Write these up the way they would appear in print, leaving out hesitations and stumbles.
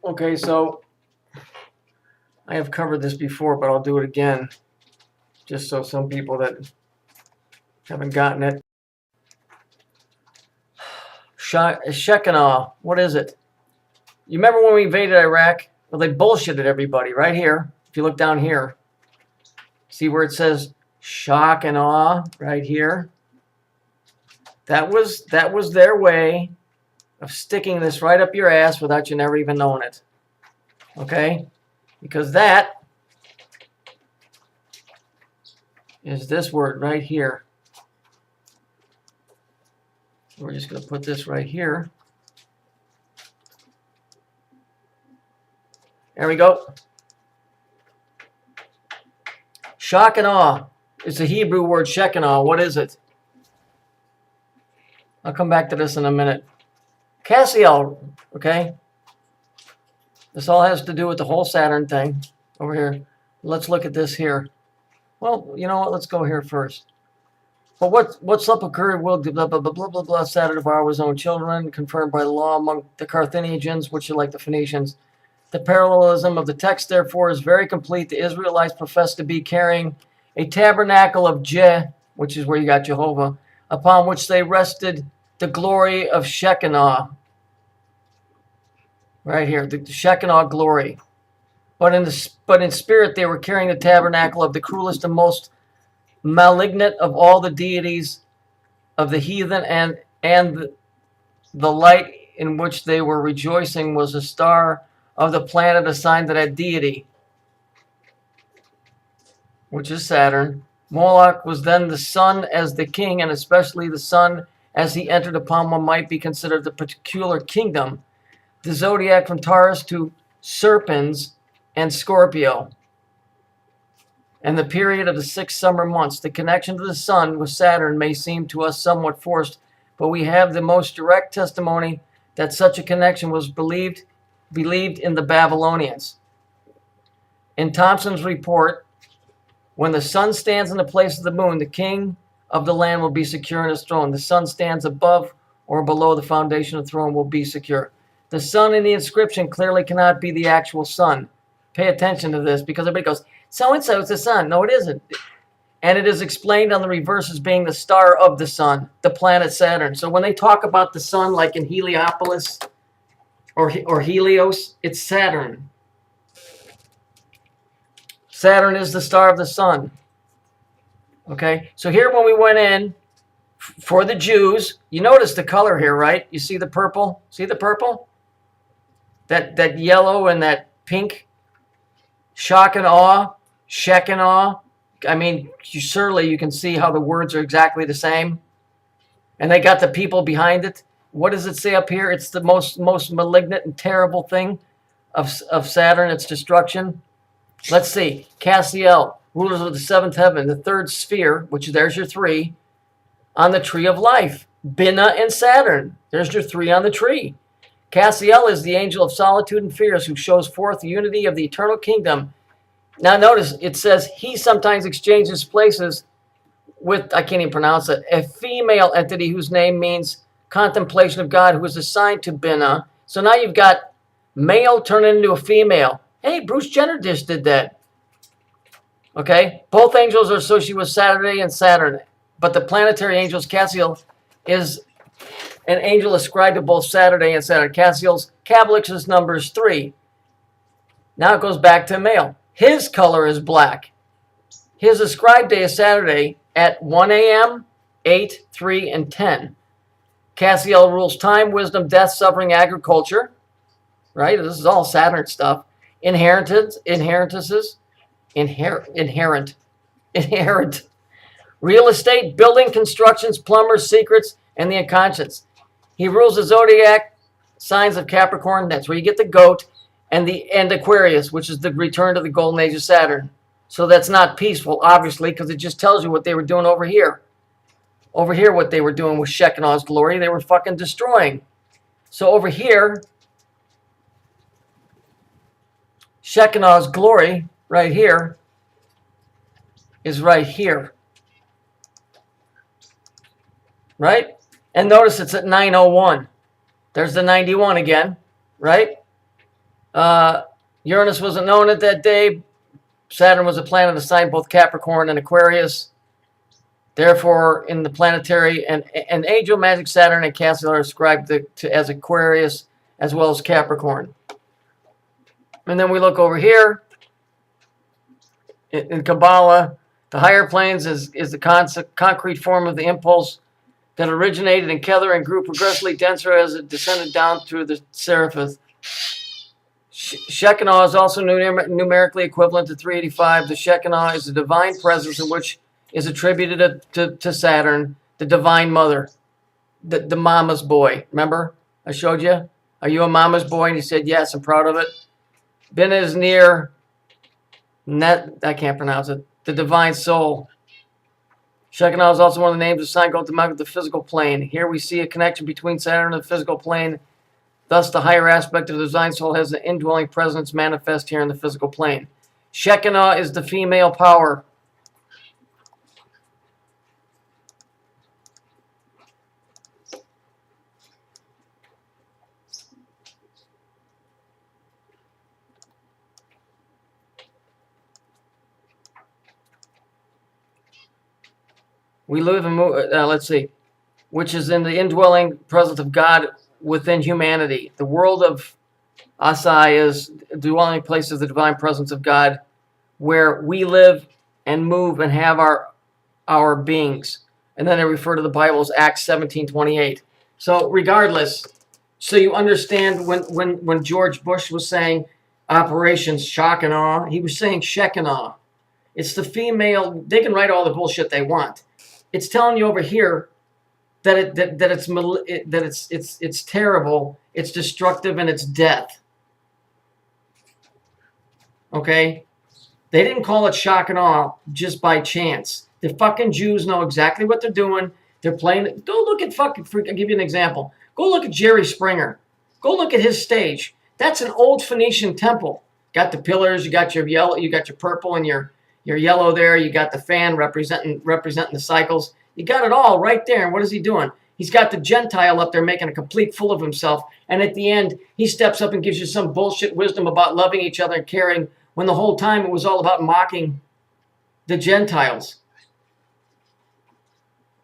Okay, so I have covered this before, but I'll do it again, just so some people that haven't gotten it. Shekinaw, what is it? You remember when we invaded Iraq? Well, they bullshitted everybody right here. If you look down here, see where it says shock and awe right here? That was their way of sticking this right up your ass without you never even knowing it. Okay? Because that is this word right here. We're just going to put this right here. There we go. Shock and awe. It's a Hebrew word, Shekinah. What is it? I'll come back to this in a minute. Cassiel, okay? This all has to do with the whole Saturn thing over here. Let's look at this here. Well, you know what? Let's go here first. But what's up occurred will blah, blah, blah, blah, blah, blah. Saturn devour his own children, confirmed by the law among the Carthaginians, which are like the Phoenicians. The parallelism of the text, therefore, is very complete. The Israelites profess to be carrying a tabernacle of Je, which is where you got Jehovah, upon which they rested the glory of Shekinah. Right here, the Shekinah glory. But in spirit, they were carrying the tabernacle of the cruelest and most malignant of all the deities of the heathen, and the light in which they were rejoicing was a star of the planet assigned to that deity, which is Saturn. Moloch was then the sun as the king, and especially the sun as he entered upon what might be considered the peculiar kingdom, the zodiac from Taurus to Serpens and Scorpio, and the period of the 6 summer months. The connection to the sun with Saturn may seem to us somewhat forced, but we have the most direct testimony that such a connection was believed in the Babylonians. In Thompson's report, when the sun stands in the place of the moon, the king of the land will be secure in his throne. The sun stands above or below the foundation of the throne will be secure. The sun in the inscription clearly cannot be the actual sun. Pay attention to this, because everybody goes, so-and-so is the sun. No, it isn't. And it is explained on the reverse as being the star of the sun, the planet Saturn. So when they talk about the sun, like in Heliopolis or Helios, it's Saturn. Saturn is the star of the sun. Okay, so here when we went in for the Jews, you notice the color here, right? You see the purple? See the purple? That yellow and that pink? Shock and awe, Shekinah. I mean, surely you can see how the words are exactly the same. And they got the people behind it. What does it say up here? It's the most malignant and terrible thing of Saturn, its destruction. Let's see. Cassiel, rulers of the seventh heaven, the third sphere, which there's your 3, on the tree of life. Binah and Saturn. There's your 3 on the tree. Cassiel is the angel of solitude and fears who shows forth the unity of the eternal kingdom. Now notice it says he sometimes exchanges places with, I can't even pronounce it, a female entity whose name means contemplation of God, who is assigned to Binah. So now you've got male turning into a female. Hey, Bruce Jenner just did that. Okay? Both angels are associated with Saturday and Saturn. But the planetary angels, Cassiel, is an angel ascribed to both Saturday and Saturn. Cassiel's Kabbalist's number is 3. Now it goes back to male. His color is black. His ascribed day is Saturday at 1 a.m., 8, 3, and 10. Cassiel rules time, wisdom, death, suffering, agriculture. Right? This is all Saturn stuff. Inherent. Real estate, building, constructions, plumbers, secrets, and the unconscious. He rules the zodiac signs of Capricorn. That's where you get the goat. And Aquarius, which is the return to the golden age of Saturn. So that's not peaceful, obviously, because it just tells you what they were doing over here. Over here, what they were doing with Shekinah's glory, they were fucking destroying. So over here, Shekinah's glory, right here, is right here. Right? And notice it's at 901. There's the 91 again, right? Uranus wasn't known at that day. Saturn was a planet assigned both Capricorn and Aquarius. Therefore, in the planetary and angel magic, Saturn and Cassidy are ascribed as Aquarius as well as Capricorn. And then we look over here in Kabbalah. The higher planes is the concrete form of the impulse that originated in Keter and grew progressively denser as it descended down through the Seraphim. Shekinaw is also numerically equivalent to 385. The Shekinaw is the divine presence in which is attributed to Saturn, the divine mother, the mama's boy. Remember? I showed you? Are you a mama's boy? And you said, yes, I'm proud of it. Ben is near, I can't pronounce it, the divine soul. Shekinaw is also one of the names assigned to the physical plane. Here we see a connection between Saturn and the physical plane. Thus, the higher aspect of the divine soul has an indwelling presence manifest here in the physical plane. Shekinah is the female power. We live in, let's see, which is in the indwelling presence of God within humanity. The world of Asai is the dwelling place of the divine presence of God, where we live and move and have our beings. And then they refer to the Bible as Acts 17:28. So regardless, so you understand when George Bush was saying Operation Shock and Awe, he was saying Shekinah. It's the female. They can write all the bullshit they want. It's telling you over here that it's terrible, it's destructive, and it's death. Okay? They didn't call it shock and awe just by chance. The fucking Jews know exactly what they're doing. They're playing. Go look at I'll give you an example. Go look at Jerry Springer. Go look at his stage. That's an old Phoenician temple. Got the pillars, you got your yellow, you got your purple and your yellow there. You got the fan representing the cycles. You got it all right there. And what is he doing? He's got the Gentile up there making a complete fool of himself. And at the end, he steps up and gives you some bullshit wisdom about loving each other and caring, when the whole time it was all about mocking the Gentiles.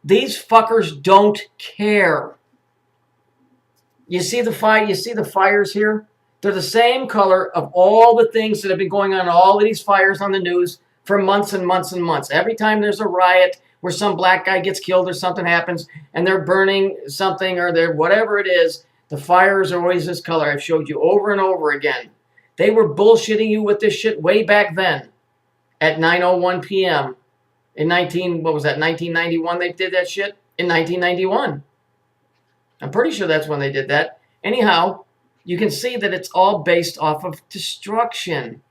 These fuckers don't care. You see the fires here? They're the same color of all the things that have been going on, all of these fires on the news for months and months and months. Every time there's a riot where some black guy gets killed or something happens and they're burning something or they're whatever it is, the fires are always this color. I've showed you over and over again. They were bullshitting you with this shit way back then at 9:01 p.m. in 1991 they did that shit? In 1991. I'm pretty sure that's when they did that. Anyhow, you can see that it's all based off of destruction.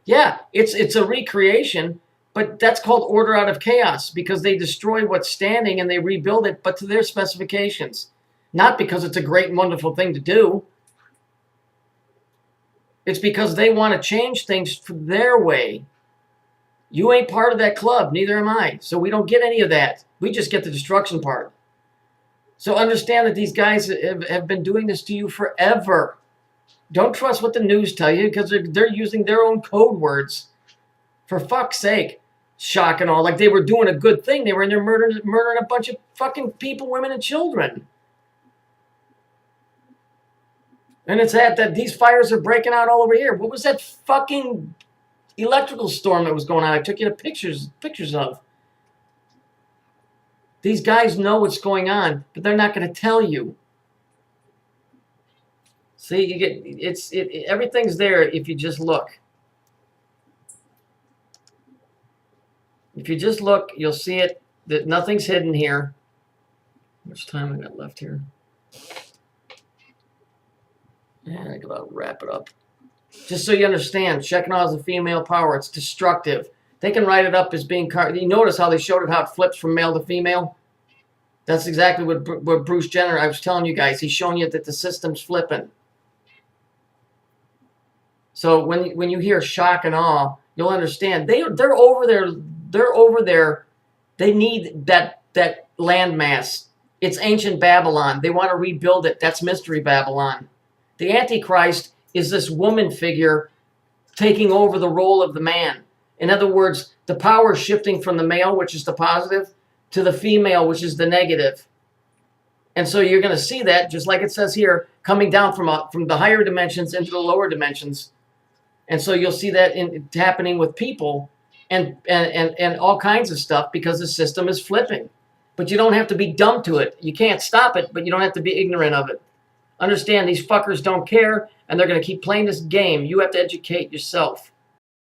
Yeah, it's a recreation, but that's called order out of chaos because they destroy what's standing and they rebuild it, but to their specifications. Not because it's a great and wonderful thing to do. It's because they want to change things for their way. You ain't part of that club, neither am I. So we don't get any of that. We just get the destruction part. So understand that these guys have been doing this to you forever. Don't trust what the news tell you because they're using their own code words. For fuck's sake. Shock and all. Like they were doing a good thing. They were in there murdering a bunch of fucking people, women, and children. And it's that these fires are breaking out all over here. What was that fucking electrical storm that was going on? I took you to pictures of. These guys know what's going on, but they're not going to tell you. See, you get everything's there if you just look. If you just look, you'll see it. That nothing's hidden here. How much time I got left here? Yeah, I gotta wrap it up. Just so you understand, Shekinah is a female power. It's destructive. They can write it up as being... You notice how they showed it, how it flips from male to female? That's exactly what Bruce Jenner... I was telling you guys. He's showing you that the system's flipping. So when you hear shock and awe, you'll understand. They're over there. They're over there. They need that landmass. It's ancient Babylon. They want to rebuild it. That's Mystery Babylon. The Antichrist is this woman figure taking over the role of the man. In other words, the power is shifting from the male, which is the positive, to the female, which is the negative. And so you're going to see that, just like it says here, coming down from the higher dimensions into the lower dimensions. And so you'll see that happening with people and all kinds of stuff, because the system is flipping. But you don't have to be dumb to it. You can't stop it, but you don't have to be ignorant of it. Understand, these fuckers don't care, and they're going to keep playing this game. You have to educate yourself.